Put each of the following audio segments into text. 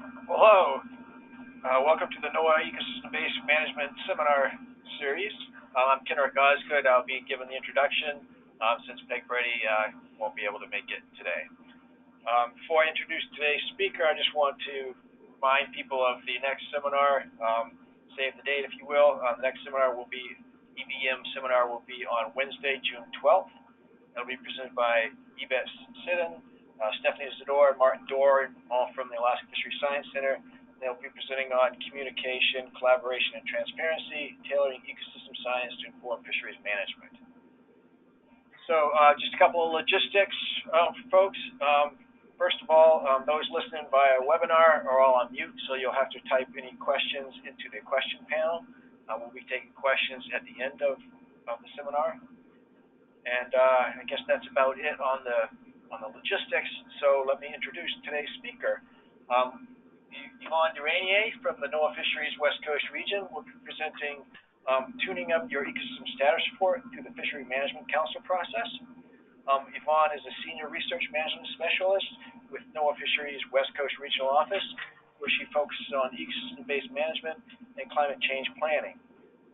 Hello, welcome to the NOAA Ecosystem-Based Management Seminar Series. I'm Kenrick Osgood. I'll be giving the introduction since Peg Brady won't be able to make it today. Before I introduce today's speaker, I just want to remind people of the next seminar. Save the date, if you will. The next seminar will be, EBM seminar will be on Wednesday, June 12th. It'll be presented by Yvonne Sidden, Stephanie Zador, and Martin Dorr, all from the Alaska Fisheries Science Center. They'll be presenting on communication, collaboration, and transparency, tailoring ecosystem science to inform fisheries management. So just a couple of logistics for folks. First of all, those listening via webinar are all on mute, so you'll have to type any questions into the question panel. We'll be taking questions at the end of the seminar. And I guess that's about it on the logistics. So let me introduce today's speaker. Yvonne deReynier from the NOAA Fisheries West Coast region will be presenting tuning up your ecosystem status report through the Fishery Management Council process. Yvonne is a senior research management specialist with NOAA Fisheries West Coast Regional Office, where she focuses on ecosystem-based management and climate change planning.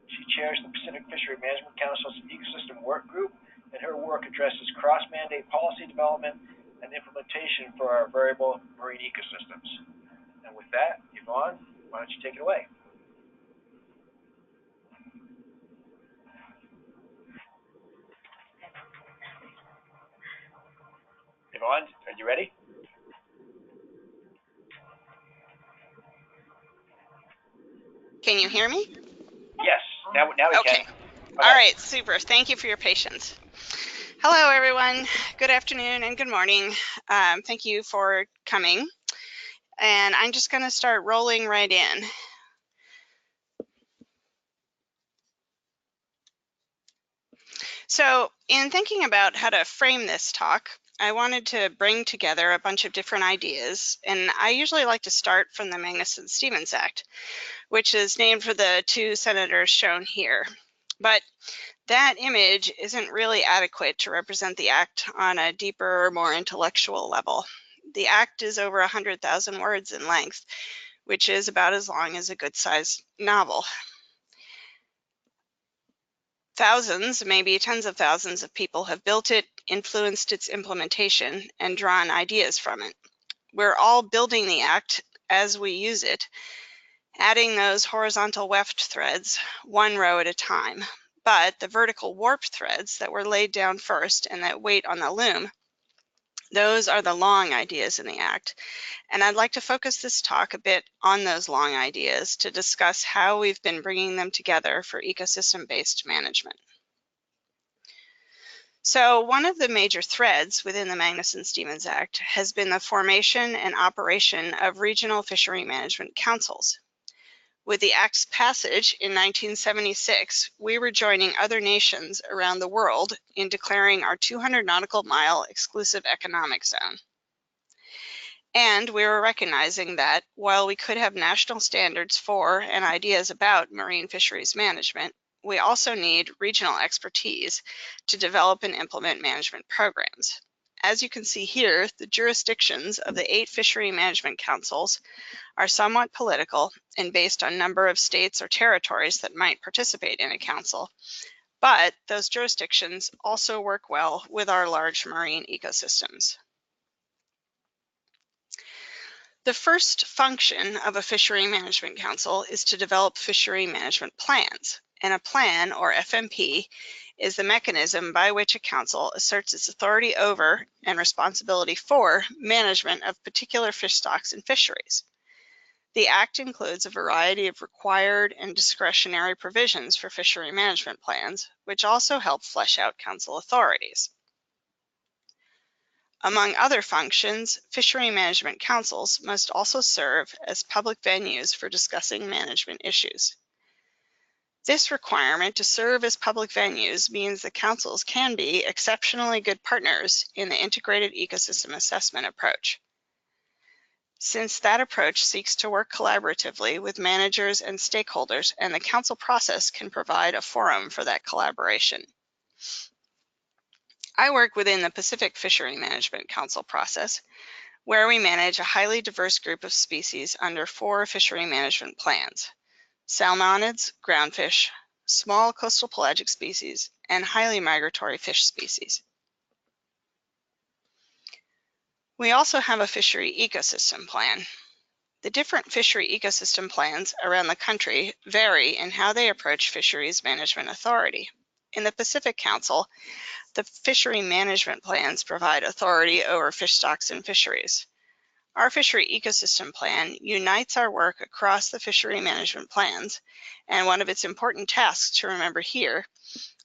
She chairs the Pacific Fishery Management Council's Ecosystem Work Group, and her work addresses cross-mandate policy development and implementation for our variable marine ecosystems. And with that, Yvonne, why don't you take it away? Yvonne, are you ready? Can you hear me? Yes, now we okay. can. All right, super. Thank you for your patience. Hello, everyone. Good afternoon and good morning. Thank you for coming. And I'm just going to start rolling right in. So in thinking about how to frame this talk, I wanted to bring together a bunch of different ideas, and I usually like to start from the Magnuson-Stevens Act, which is named for the two senators shown here. But that image isn't really adequate to represent the Act on a deeper, more intellectual level. The Act is over 100,000 words in length, which is about as long as a good-sized novel. Thousands, maybe tens of thousands of people have built it, influenced its implementation, and drawn ideas from it. We're all building the Act as we use it, adding those horizontal weft threads one row at a time. But the vertical warp threads that were laid down first and that wait on the loom, those are the long ideas in the Act. And I'd like to focus this talk a bit on those long ideas to discuss how we've been bringing them together for ecosystem-based management. So one of the major threads within the Magnuson-Stevens Act has been the formation and operation of regional fishery management councils. With the Act's passage in 1976, we were joining other nations around the world in declaring our 200 nautical mile exclusive economic zone. And we were recognizing that while we could have national standards for and ideas about marine fisheries management, we also need regional expertise to develop and implement management programs. As you can see here, the jurisdictions of the 8 fishery management councils are somewhat political and based on number of states or territories that might participate in a council, but those jurisdictions also work well with our large marine ecosystems. The first function of a fishery management council is to develop fishery management plans, and a plan, or FMP, is the mechanism by which a council asserts its authority over and responsibility for management of particular fish stocks and fisheries. The Act includes a variety of required and discretionary provisions for fishery management plans, which also help flesh out council authorities. Among other functions, fishery management councils must also serve as public venues for discussing management issues. This requirement to serve as public venues means the councils can be exceptionally good partners in the integrated ecosystem assessment approach. Since that approach seeks to work collaboratively with managers and stakeholders, and the council process can provide a forum for that collaboration. I work within the Pacific Fishery Management Council process, where we manage a highly diverse group of species under 4 fishery management plans: salmonids, groundfish, small coastal pelagic species, and highly migratory fish species. We also have a fishery ecosystem plan. The different fishery ecosystem plans around the country vary in how they approach fisheries management authority. In the Pacific Council, the fishery management plans provide authority over fish stocks and fisheries. Our fishery ecosystem plan unites our work across the fishery management plans, and one of its important tasks to remember here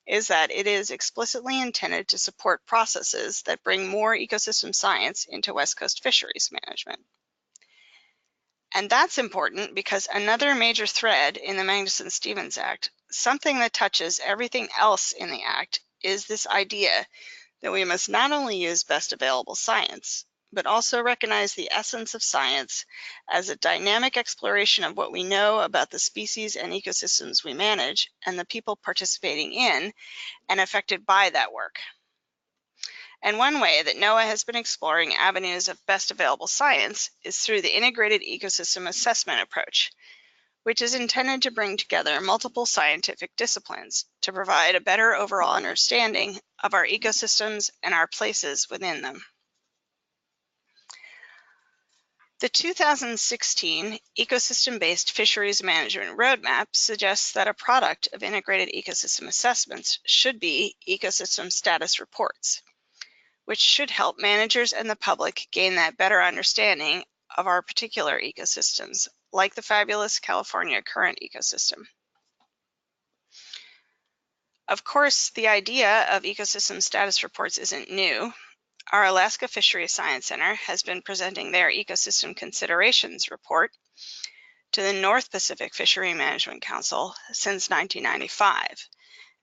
is that it is explicitly intended to support processes that bring more ecosystem science into West Coast fisheries management. And that's important because another major thread in the Magnuson-Stevens Act, something that touches everything else in the Act, is this idea that we must not only use best available science, but also recognize the essence of science as a dynamic exploration of what we know about the species and ecosystems we manage and the people participating in and affected by that work. And one way that NOAA has been exploring avenues of best available science is through the integrated ecosystem assessment approach, which is intended to bring together multiple scientific disciplines to provide a better overall understanding of our ecosystems and our places within them. The 2016 Ecosystem-Based Fisheries Management Roadmap suggests that a product of integrated ecosystem assessments should be ecosystem status reports, which should help managers and the public gain that better understanding of our particular ecosystems, like the fabulous California current ecosystem. Of course, the idea of ecosystem status reports isn't new. Our Alaska Fisheries Science Center has been presenting their Ecosystem Considerations report to the North Pacific Fishery Management Council since 1995.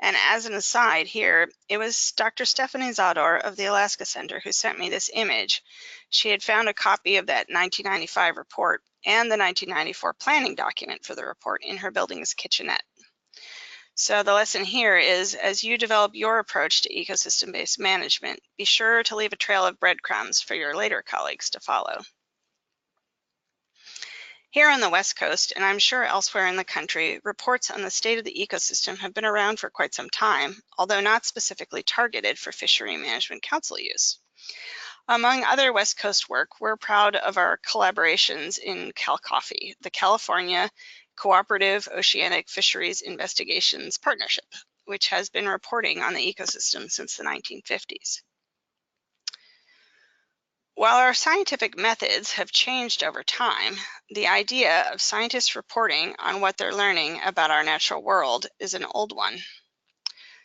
And as an aside here, it was Dr. Stephanie Zador of the Alaska Center who sent me this image. She had found a copy of that 1995 report and the 1994 planning document for the report in her building's kitchenette. So the lesson here is, as you develop your approach to ecosystem-based management, be sure to leave a trail of breadcrumbs for your later colleagues to follow. Here on the West Coast, and I'm sure elsewhere in the country, reports on the state of the ecosystem have been around for quite some time, although not specifically targeted for Fishery Management Council use. Among other West Coast work, we're proud of our collaborations in CalCoffee, the California Cooperative Oceanic Fisheries Investigations Partnership, which has been reporting on the ecosystem since the 1950s. While our scientific methods have changed over time, the idea of scientists reporting on what they're learning about our natural world is an old one.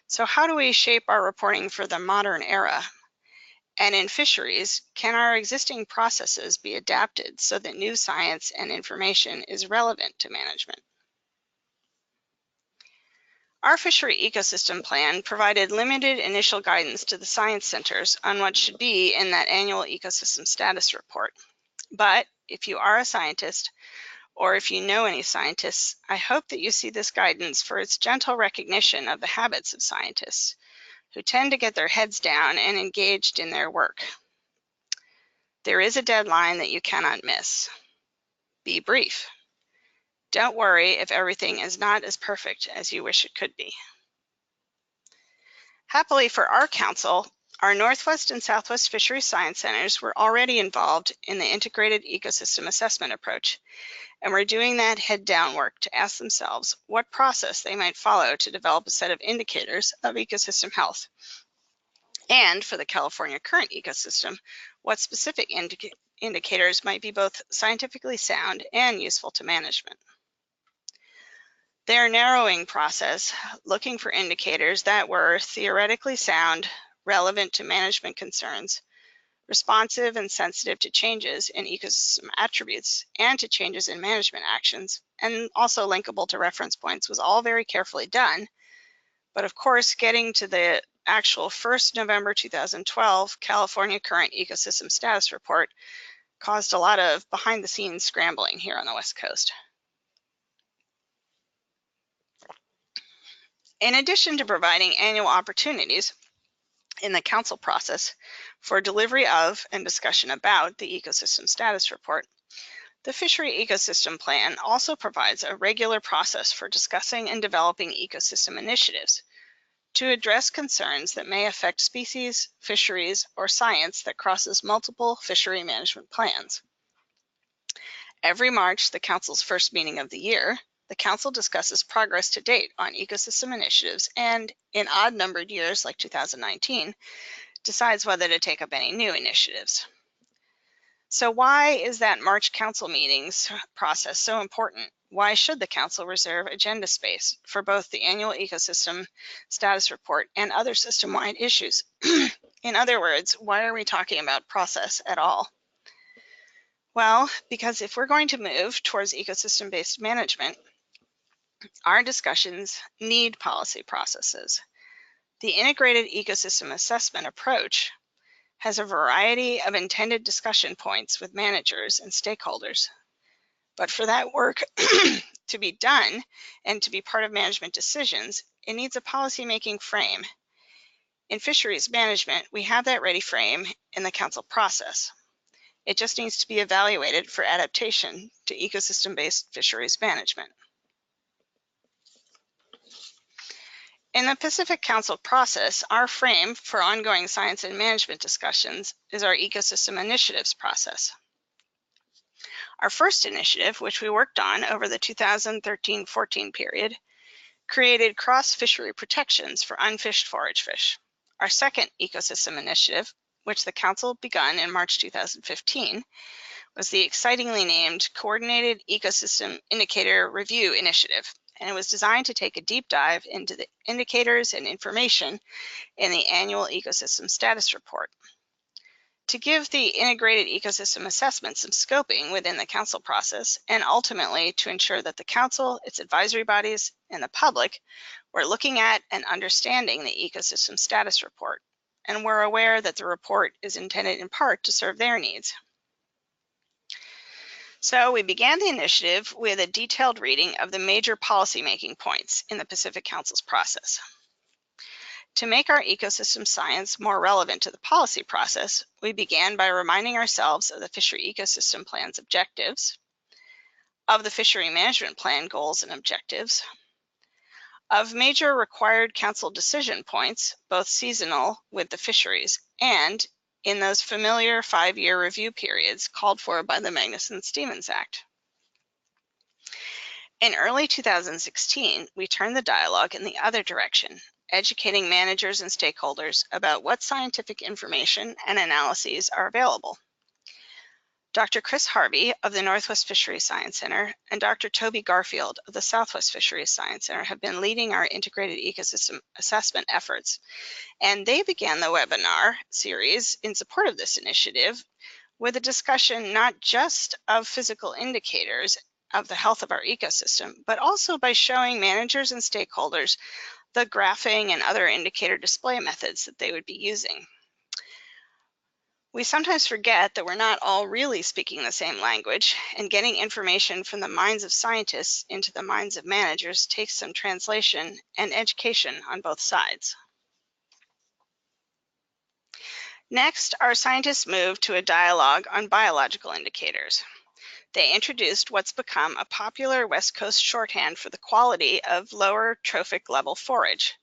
So how do we shape our reporting for the modern era? And in fisheries, can our existing processes be adapted so that new science and information is relevant to management? Our fishery ecosystem plan provided limited initial guidance to the science centers on what should be in that annual ecosystem status report. But if you are a scientist, or if you know any scientists, I hope that you see this guidance for its gentle recognition of the habits of scientists, who tend to get their heads down and engaged in their work. There is a deadline that you cannot miss. Be brief. Don't worry if everything is not as perfect as you wish it could be. Happily for our council, our Northwest and Southwest Fisheries Science Centers were already involved in the integrated ecosystem assessment approach, and were doing that head-down work to ask themselves what process they might follow to develop a set of indicators of ecosystem health. And for the California current ecosystem, what specific indicators might be both scientifically sound and useful to management. Their narrowing process, looking for indicators that were theoretically sound, relevant to management concerns, responsive and sensitive to changes in ecosystem attributes and to changes in management actions, and also linkable to reference points, was all very carefully done. But of course, getting to the actual 1st November 2012 California Current Ecosystem Status Report caused a lot of behind-the-scenes scrambling here on the West Coast. In addition to providing annual opportunities in the council process for delivery of and discussion about the ecosystem status report. The Fishery Ecosystem Plan also provides a regular process for discussing and developing ecosystem initiatives to address concerns that may affect species, fisheries, or science that crosses multiple fishery management plans. Every March, the Council's first meeting of the year, the Council discusses progress to date on ecosystem initiatives and, in odd-numbered years like 2019, decides whether to take up any new initiatives. So why is that March Council meetings process so important? Why should the Council reserve agenda space for both the annual ecosystem status report and other system-wide issues? In other words, why are we talking about process at all? Well, because if we're going to move towards ecosystem-based management, our discussions need policy processes. The integrated ecosystem assessment approach has a variety of intended discussion points with managers and stakeholders. But for that work to be done and to be part of management decisions, it needs a policymaking frame. In fisheries management, we have that ready frame in the council process. It just needs to be evaluated for adaptation to ecosystem-based fisheries management. In the Pacific Council process, our frame for ongoing science and management discussions is our ecosystem initiatives process. Our first initiative, which we worked on over the 2013-14 period, created cross-fishery protections for unfished forage fish. Our second ecosystem initiative, which the Council begun in March 2015, was the excitingly named Coordinated Ecosystem Indicator Review Initiative, and it was designed to take a deep dive into the indicators and information in the annual ecosystem status report. To give the integrated ecosystem assessment some scoping within the council process, and ultimately to ensure that the council, its advisory bodies, and the public were looking at and understanding the ecosystem status report, and were aware that the report is intended in part to serve their needs. So we began the initiative with a detailed reading of the major policymaking points in the Pacific Council's process. To make our ecosystem science more relevant to the policy process, we began by reminding ourselves of the Fishery Ecosystem Plan's objectives, of the Fishery Management Plan goals and objectives, of major required council decision points, both seasonal with the fisheries and in those familiar 5-year review periods called for by the Magnuson-Stevens Act. In early 2016, we turned the dialogue in the other direction, educating managers and stakeholders about what scientific information and analyses are available. Dr. Chris Harvey of the Northwest Fisheries Science Center and Dr. Toby Garfield of the Southwest Fisheries Science Center have been leading our integrated ecosystem assessment efforts, and they began the webinar series in support of this initiative with a discussion not just of physical indicators of the health of our ecosystem, but also by showing managers and stakeholders the graphing and other indicator display methods that they would be using. We sometimes forget that we're not all really speaking the same language, and getting information from the minds of scientists into the minds of managers takes some translation and education on both sides. Next, our scientists moved to a dialogue on biological indicators. They introduced what's become a popular West Coast shorthand for the quality of lower trophic level forage.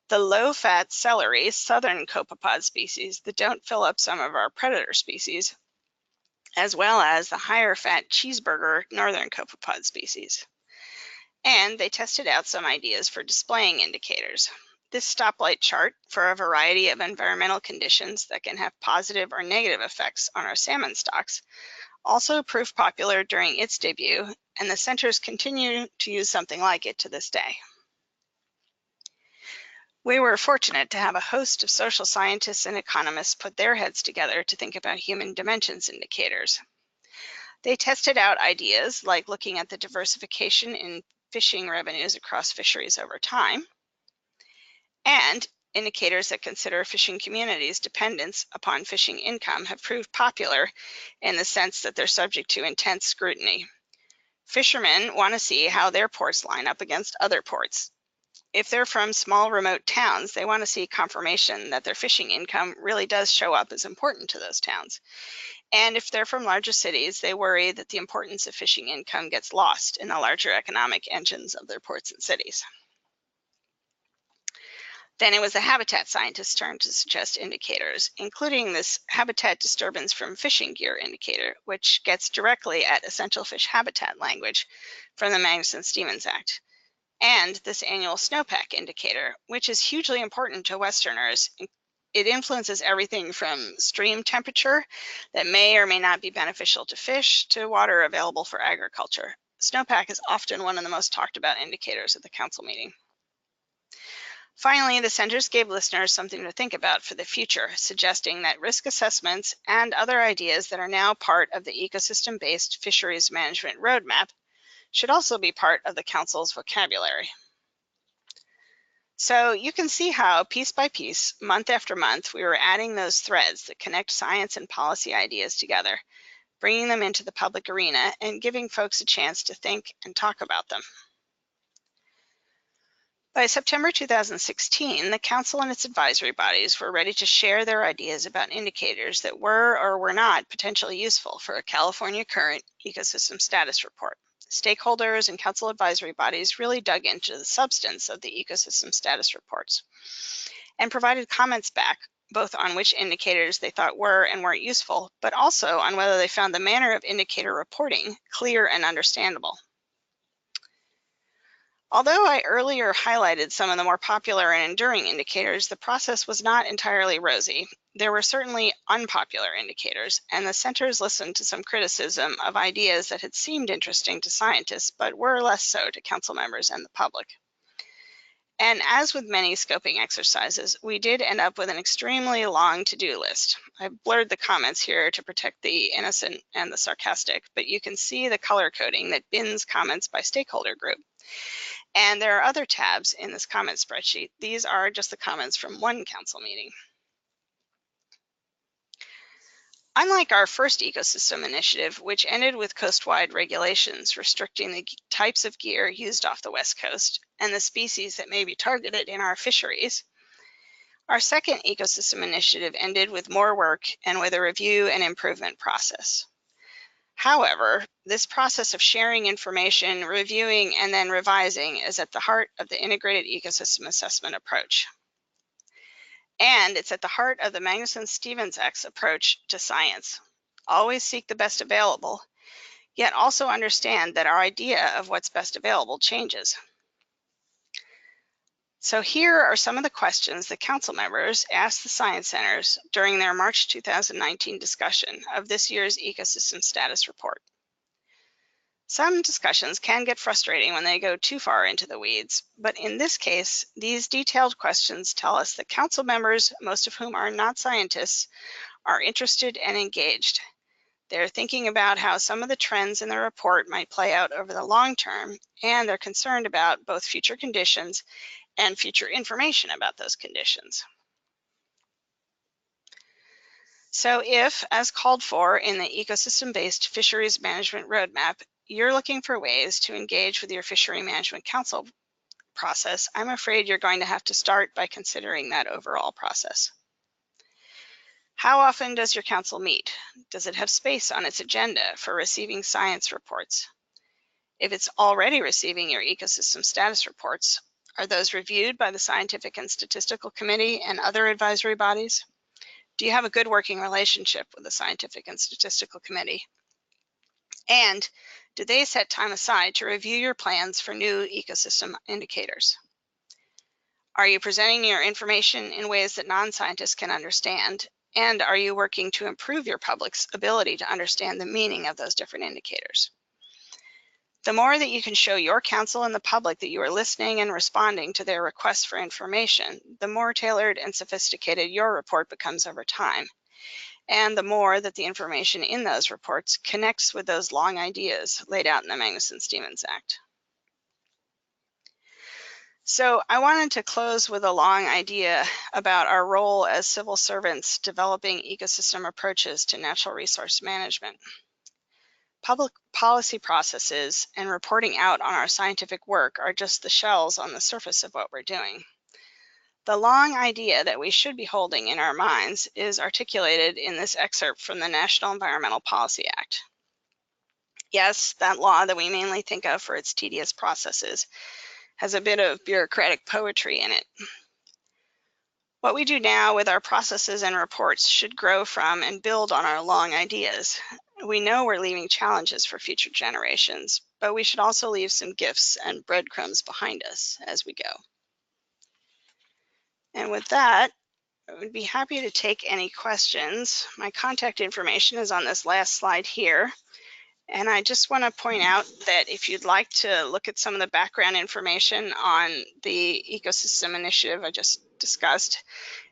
The low-fat celery southern copepod species that don't fill up some of our predator species, as well as the higher-fat cheeseburger northern copepod species. And they tested out some ideas for displaying indicators. This stoplight chart for a variety of environmental conditions that can have positive or negative effects on our salmon stocks also proved popular during its debut, and the centers continue to use something like it to this day. We were fortunate to have a host of social scientists and economists put their heads together to think about human dimensions indicators. They tested out ideas like looking at the diversification in fishing revenues across fisheries over time, and indicators that consider fishing communities' dependence upon fishing income have proved popular in the sense that they're subject to intense scrutiny. Fishermen want to see how their ports line up against other ports. If they're from small remote towns, they want to see confirmation that their fishing income really does show up as important to those towns. And if they're from larger cities, they worry that the importance of fishing income gets lost in the larger economic engines of their ports and cities. Then it was the habitat scientists' turn to suggest indicators, including this habitat disturbance from fishing gear indicator, which gets directly at essential fish habitat language from the Magnuson-Stevens Act, and this annual snowpack indicator, which is hugely important to Westerners. It influences everything from stream temperature that may or may not be beneficial to fish to water available for agriculture. Snowpack is often one of the most talked about indicators at the council meeting. Finally, the centers gave listeners something to think about for the future, suggesting that risk assessments and other ideas that are now part of the ecosystem-based fisheries management roadmap should also be part of the council's vocabulary. So you can see how piece by piece, month after month, we were adding those threads that connect science and policy ideas together, bringing them into the public arena and giving folks a chance to think and talk about them. By September 2016, the Council and its advisory bodies were ready to share their ideas about indicators that were or were not potentially useful for a California Current Ecosystem Status Report. Stakeholders and Council advisory bodies really dug into the substance of the ecosystem status reports and provided comments back, both on which indicators they thought were and weren't useful, but also on whether they found the manner of indicator reporting clear and understandable. Although I earlier highlighted some of the more popular and enduring indicators, the process was not entirely rosy. There were certainly unpopular indicators, and the centers listened to some criticism of ideas that had seemed interesting to scientists, but were less so to council members and the public. And as with many scoping exercises, we did end up with an extremely long to-do list. I've blurred the comments here to protect the innocent and the sarcastic, but you can see the color coding that bins comments by stakeholder group. And there are other tabs in this comment spreadsheet. These are just the comments from one council meeting. Unlike our first ecosystem initiative, which ended with coast-wide regulations restricting the types of gear used off the West Coast and the species that may be targeted in our fisheries, our second ecosystem initiative ended with more work and with a review and improvement process. However, this process of sharing information, reviewing, and then revising is at the heart of the integrated ecosystem assessment approach. And it's at the heart of the Magnuson-Stevens Act's approach to science. Always seek the best available, yet also understand that our idea of what's best available changes. So here are some of the questions that council members asked the science centers during their March 2019 discussion of this year's ecosystem status report. Some discussions can get frustrating when they go too far into the weeds, but in this case, these detailed questions tell us that council members, most of whom are not scientists, are interested and engaged. They're thinking about how some of the trends in the report might play out over the long term, and they're concerned about both future conditions and future information about those conditions. So if, as called for in the ecosystem-based fisheries management roadmap, you're looking for ways to engage with your Fishery Management Council process, I'm afraid you're going to have to start by considering that overall process. How often does your council meet? Does it have space on its agenda for receiving science reports? If it's already receiving your ecosystem status reports, are those reviewed by the Scientific and Statistical Committee and other advisory bodies? Do you have a good working relationship with the Scientific and Statistical Committee? And do they set time aside to review your plans for new ecosystem indicators? Are you presenting your information in ways that non-scientists can understand? And are you working to improve your public's ability to understand the meaning of those different indicators? The more that you can show your council and the public that you are listening and responding to their requests for information, the more tailored and sophisticated your report becomes over time, and the more that the information in those reports connects with those long ideas laid out in the Magnuson-Stevens Act. So I wanted to close with a long idea about our role as civil servants developing ecosystem approaches to natural resource management. Public policy processes and reporting out on our scientific work are just the shells on the surface of what we're doing. The long idea that we should be holding in our minds is articulated in this excerpt from the National Environmental Policy Act. Yes, that law that we mainly think of for its tedious processes has a bit of bureaucratic poetry in it. What we do now with our processes and reports should grow from and build on our long ideas. We know we're leaving challenges for future generations, but we should also leave some gifts and breadcrumbs behind us as we go. And with that, I would be happy to take any questions. My contact information is on this last slide here. And I just want to point out that if you'd like to look at some of the background information on the ecosystem initiative I just discussed,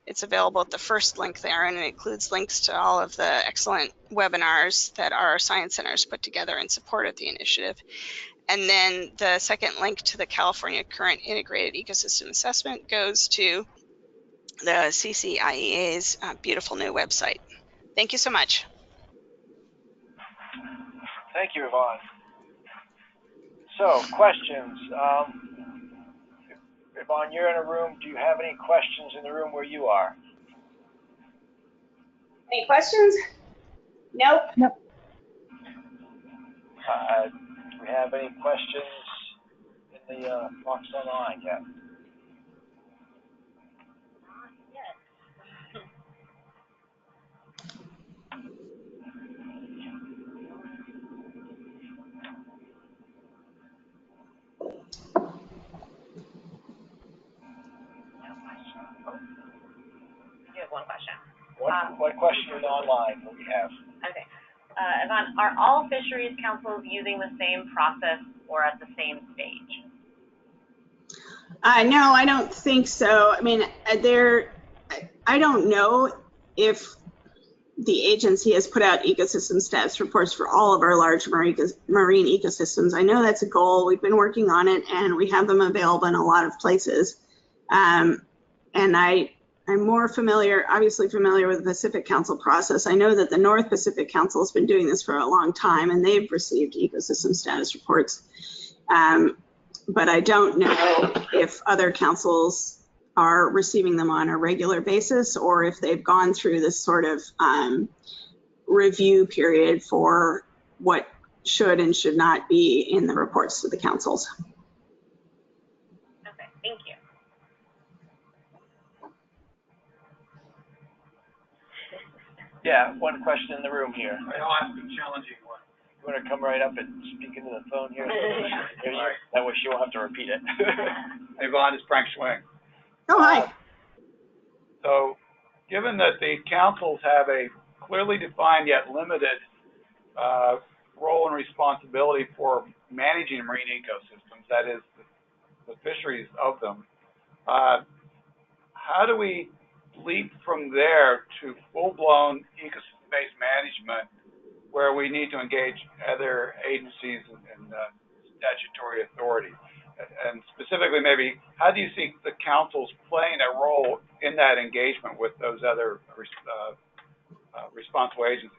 it's available at the first link there, and it includes links to all of the excellent webinars that our science centers put together in support of the initiative. And then the second link to the California Current Integrated Ecosystem Assessment goes to the CCIEA's beautiful new website. Thank you so much. Thank you, Yvonne. So, questions. Yvonne, you're in a room. Do you have any questions in the room where you are? Any questions? Nope. Do we have any questions in the box online yet? You have one question. What question online do we have? Okay. Yvonne, are all fisheries councils using the same process or at the same stage? No, I don't think so. I mean, I don't know if the agency has put out ecosystem status reports for all of our large marine ecosystems. I know that's a goal. We've been working on it, and we have them available in a lot of places. And I'm more familiar, obviously familiar with the Pacific Council process. I know that the North Pacific Council has been doing this for a long time, and they've received ecosystem status reports. But I don't know if other councils are receiving them on a regular basis, or if they've gone through this sort of review period for what should and should not be in the reports to the councils. Okay, thank you. Yeah, one question in the room here. I'll ask a challenging one. You want to come right up and speak into the phone here? That way she won't have to repeat it. Hey, Yvonne, it's Frank Schwing. Oh, hi. So, given that the councils have a clearly defined yet limited role and responsibility for managing marine ecosystems, that is, the fisheries of them, how do we leap from there to full-blown ecosystem-based management, where we need to engage other agencies and statutory authority? And specifically, maybe, how do you see the councils playing a role in that engagement with those other responsible agencies?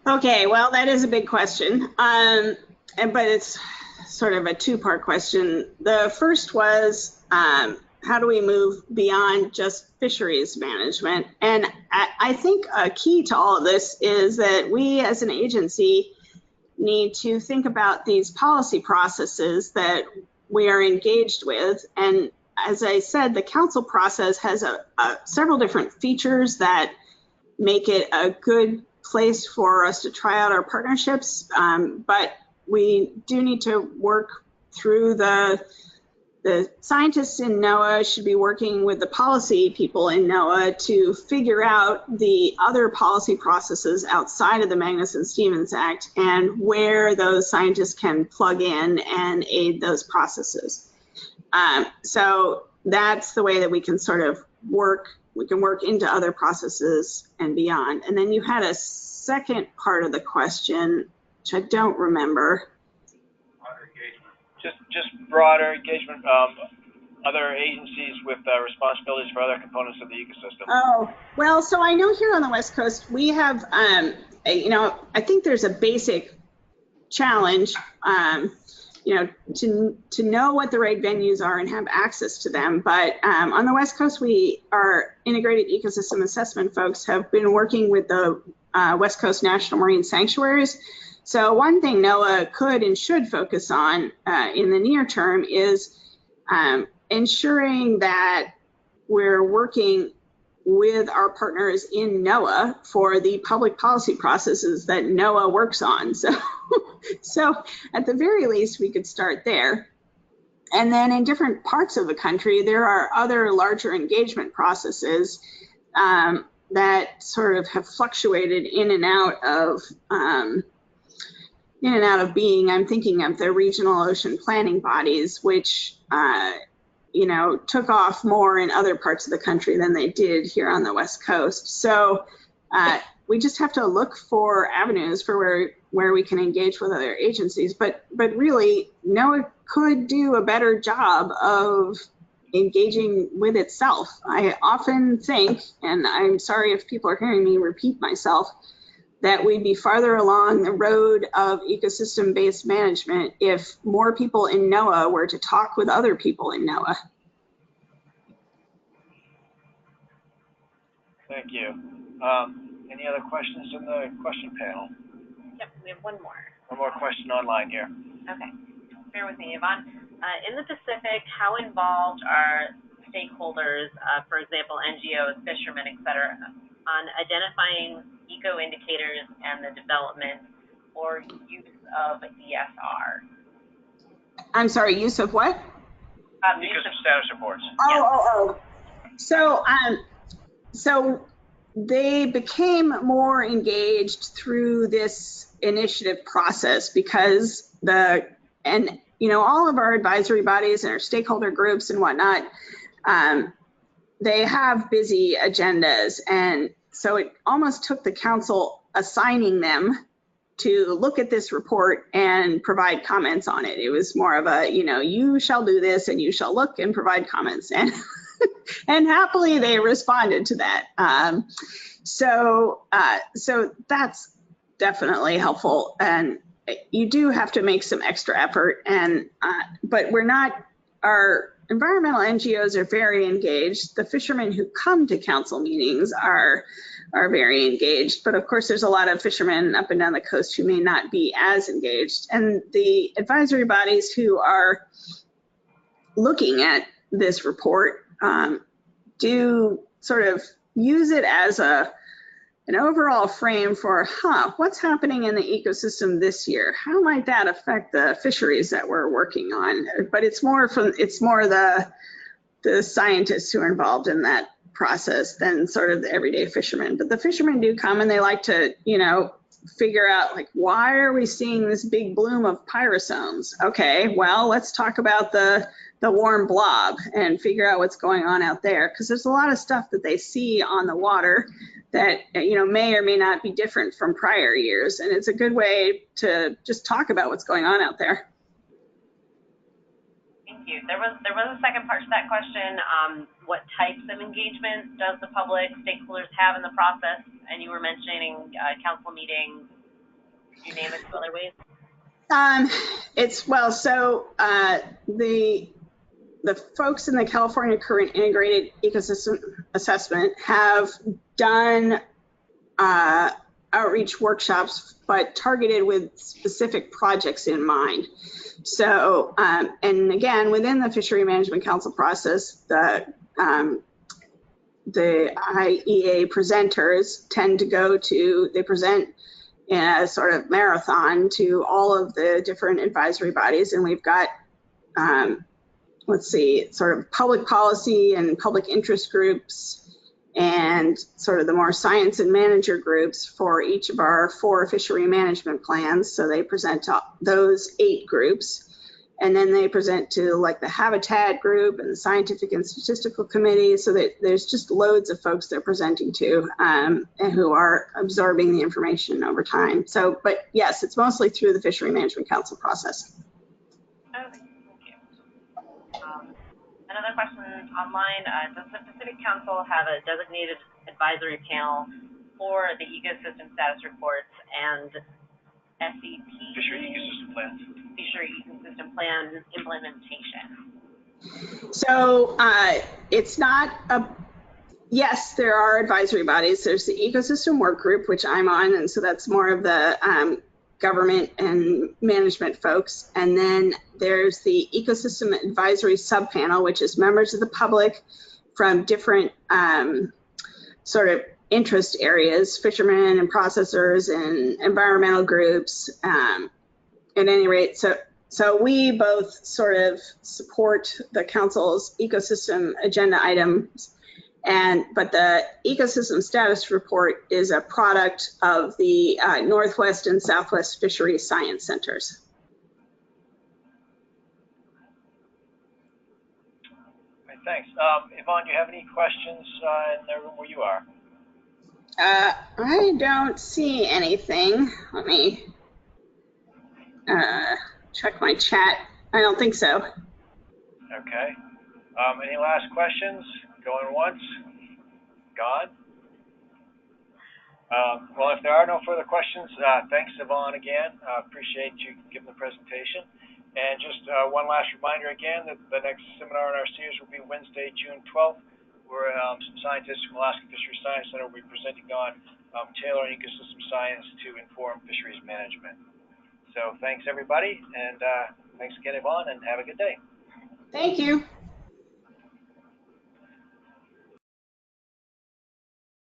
Okay, well, that is a big question, but it's sort of a two-part question. The first was, how do we move beyond just fisheries management? And I think a key to all of this is that we as an agency need to think about these policy processes that we are engaged with. And as I said, the council process has several different features that make it a good place for us to try out our partnerships. But we do need to work through the scientists in NOAA should be working with the policy people in NOAA to figure out the other policy processes outside of the Magnuson-Stevens Act and where those scientists can plug in and aid those processes. So that's the way that we can sort of work. We can work into other processes and beyond. And then you had a second part of the question, which I don't remember. Just broader engagement, other agencies with responsibilities for other components of the ecosystem. Oh, well, so I know here on the West Coast, we have, you know, I think there's a basic challenge, you know, to know what the right venues are and have access to them. But on the West Coast, our integrated ecosystem assessment folks have been working with the West Coast National Marine Sanctuaries. So one thing NOAA could and should focus on in the near term is ensuring that we're working with our partners in NOAA for the public policy processes that NOAA works on. So at the very least, we could start there. And then in different parts of the country, there are other larger engagement processes that sort of have fluctuated in and out of being. I'm thinking of the regional ocean planning bodies, which you know, took off more in other parts of the country than they did here on the West Coast. So we just have to look for avenues for where we can engage with other agencies. But really, NOAA could do a better job of engaging with itself. I often think, and I'm sorry if people are hearing me repeat myself, that we'd be farther along the road of ecosystem-based management if more people in NOAA were to talk with other people in NOAA. Thank you. Any other questions in the question panel? Yep, we have one more. One more question online here. Okay, bear with me, Yvonne. In the Pacific, how involved are stakeholders, for example, NGOs, fishermen, et cetera, on identifying eco indicators and the development or use of ESR? I'm sorry, use of what? Ecosystem status reports. So they became more engaged through this initiative process because you know, all of our advisory bodies and our stakeholder groups and whatnot, they have busy agendas. And so it almost took the council assigning them to look at this report and provide comments on it. It was more of a, you know, you shall do this and you shall look and provide comments. And and happily they responded to that. So that's definitely helpful. And you do have to make some extra effort. And but our environmental NGOs are very engaged. The fishermen who come to council meetings are very engaged. But of course, there's a lot of fishermen up and down the coast who may not be as engaged. And the advisory bodies who are looking at this report do sort of use it as an overall frame for, what's happening in the ecosystem this year? How might that affect the fisheries that we're working on? But it's more the scientists who are involved in that process than sort of the everyday fishermen. But the fishermen do come and they like to, you know, figure out, like, why are we seeing this big bloom of pyrosomes? Okay, well, let's talk about the warm blob and figure out what's going on out there, because there's a lot of stuff that they see on the water that, you know, may or may not be different from prior years. And it's a good way to just talk about what's going on out there. Thank you. There was a second part to that question. What types of engagement does the public stakeholders have in the process? And you were mentioning council meetings. Could you name it some other ways? The folks in the California Current Integrated Ecosystem Assessment have done outreach workshops, but targeted with specific projects in mind. So, and again, within the Fishery Management Council process, the IEA presenters tend to they present in a sort of marathon to all of the different advisory bodies. And we've got, sort of public policy and public interest groups and sort of the more science and manager groups for each of our 4 fishery management plans. So they present to those 8 groups. And then they present to like the habitat group and the scientific and statistical committee. So that there's just loads of folks they're presenting to and who are absorbing the information over time. So, but yes, it's mostly through the Fishery Management Council process. Okay, thank you. Another question online, does the Pacific Council have a designated advisory panel for the ecosystem status reports and SEP, Fishery ecosystem plans. Fishery Ecosystem Plan implementation? So it's not a, yes, there are advisory bodies. There's the ecosystem work group, which I'm on, and so that's more of the government and management folks. And then there's the ecosystem advisory subpanel, which is members of the public from different sort of interest areas, fishermen and processors and environmental groups. At any rate, so we both sort of support the council's ecosystem agenda items, but the ecosystem status report is a product of the Northwest and Southwest Fishery Science Centers. Okay, thanks. Yvonne, do you have any questions in the room where you are? I don't see anything. Let me check my chat. I don't think so. Okay. Any last questions? Going once? Gone? Well, if there are no further questions, thanks, Yvonne, again. Appreciate you giving the presentation. And just one last reminder again that the next seminar in our series will be Wednesday, June 12th, where some scientists from Alaska Fisheries Science Center will be presenting on tailoring ecosystem science to inform fisheries management. So thanks, everybody, and thanks again, Yvonne, and have a good day. Thank you.